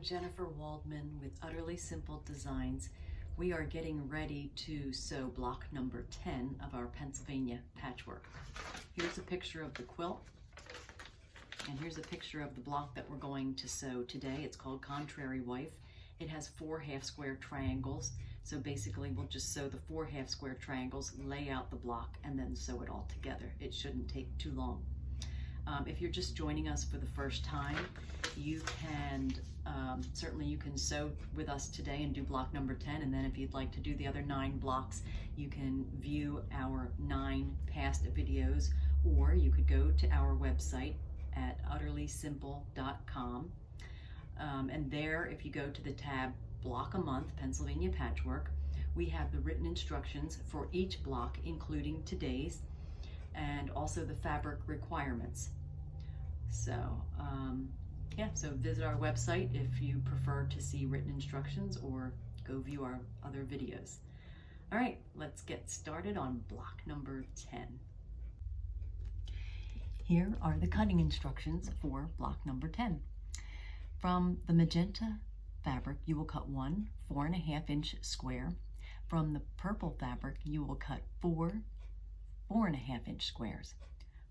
Jennifer Waldman with Utterly Simple Designs. We are getting ready to sew block number 10 of our Pennsylvania patchwork. Here's a picture of the quilt, and here's a picture of the block that we're going to sew today. It's called Contrary Wife. It has 4 half-square triangles, so basically we'll just sew the 4 half-square triangles, lay out the block, and then sew it all together. It shouldn't take too long. If you're just joining us for the first time, you can certainly you can sew with us today and do block number 10, and then if you'd like to do the other 9 blocks, you can view our 9 past videos, or you could go to our website at utterlysimple.com, and there, if you go to the tab Block a Month Pennsylvania Patchwork, we have the written instructions for each block, including today's, and also the fabric requirements. So yeah, so visit our website if you prefer to see written instructions, or go view our other videos. All right, let's get started on block number 10. Here are the cutting instructions for block number 10. From the magenta fabric, you will cut 1 4.5-inch square. From the purple fabric, you will cut 4 4.5-inch squares.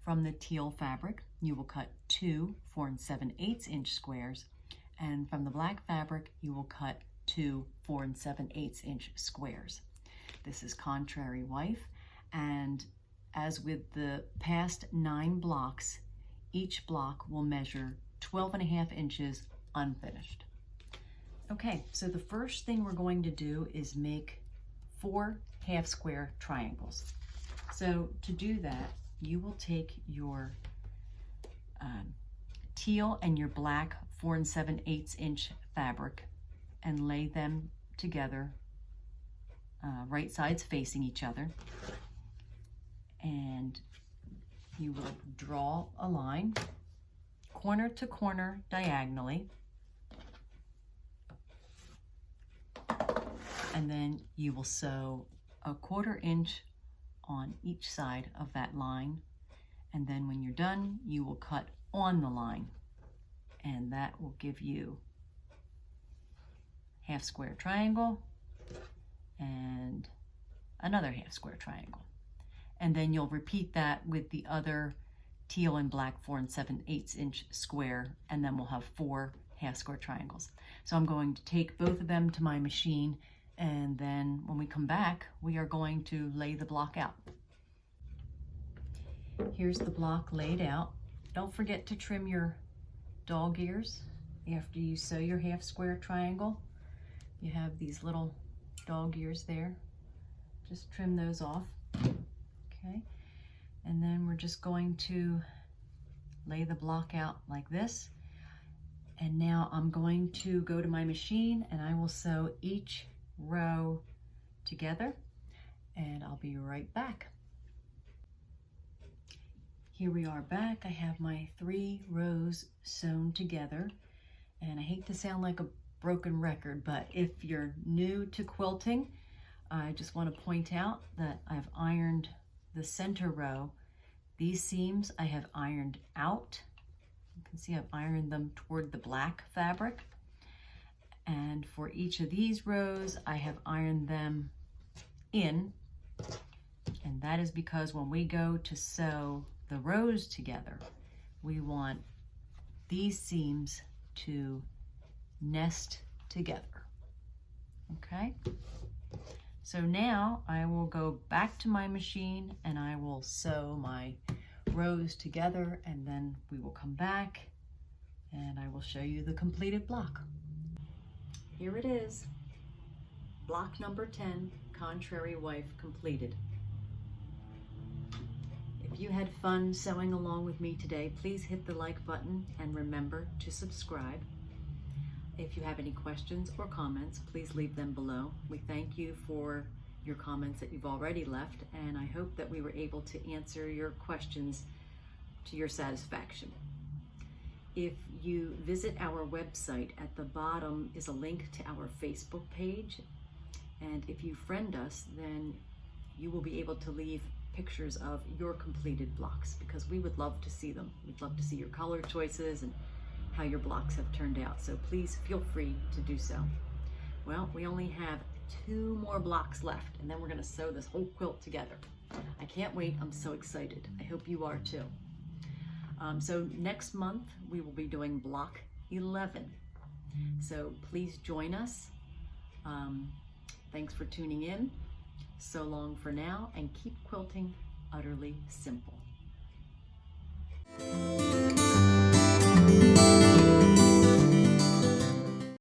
From the teal fabric, you will cut 2 4 7/8-inch squares, and from the black fabric, you will cut 2 4 7/8-inch squares. This is Contrary Wife, and as with the past 9 blocks, each block will measure 12.5 inches unfinished. Okay, so the first thing we're going to do is make 4 half-square triangles. So to do that, you will take your teal and your black 4 7/8-inch fabric and lay them together, right sides facing each other. And you will draw a line corner to corner diagonally. And then you will sew a 1/4 inch on each side of that line, and then when you're done, you will cut on the line, and that will give you half square triangle and another half square triangle. And then you'll repeat that with the other teal and black 4 7/8-inch square, and then we'll have 4 half square triangles. So I'm going to take both of them to my machine, and then when we come back, we are going to lay the block out. Here's the block laid out. Don't forget to trim your dog ears after you sew your half square triangle. You have these little dog ears there. Just trim those off. Okay, and then we're just going to lay the block out like this. And now I'm going to go to my machine, and I will sew each row together, and I'll be right back. Here we are back. I have my 3 rows sewn together, and I hate to sound like a broken record, but if you're new to quilting, I just want to point out that I've ironed the center row. These seams I have ironed out. You can see I've ironed them toward the black fabric. And for each of these rows, I have ironed them in. And that is because when we go to sew the rows together, we want these seams to nest together. Okay? So now I will go back to my machine and I will sew my rows together, and then we will come back and I will show you the completed block. Here it is, block number 10, Contrary Wife, completed. If you had fun sewing along with me today, please hit the like button and remember to subscribe. If you have any questions or comments, please leave them below. We thank you for your comments that you've already left, and I hope that we were able to answer your questions to your satisfaction. If you visit our website, at the bottom is a link to our Facebook page, and if you friend us, then you will be able to leave pictures of your completed blocks, because we would love to see them. We'd love to see your color choices and how your blocks have turned out. So please feel free to do so. Well, we only have 2 more blocks left, and then we're gonna sew this whole quilt together. I can't wait, I'm so excited. I hope you are too. So next month, we will be doing block 11. So please join us. Thanks for tuning in. So long for now, and keep quilting utterly simple.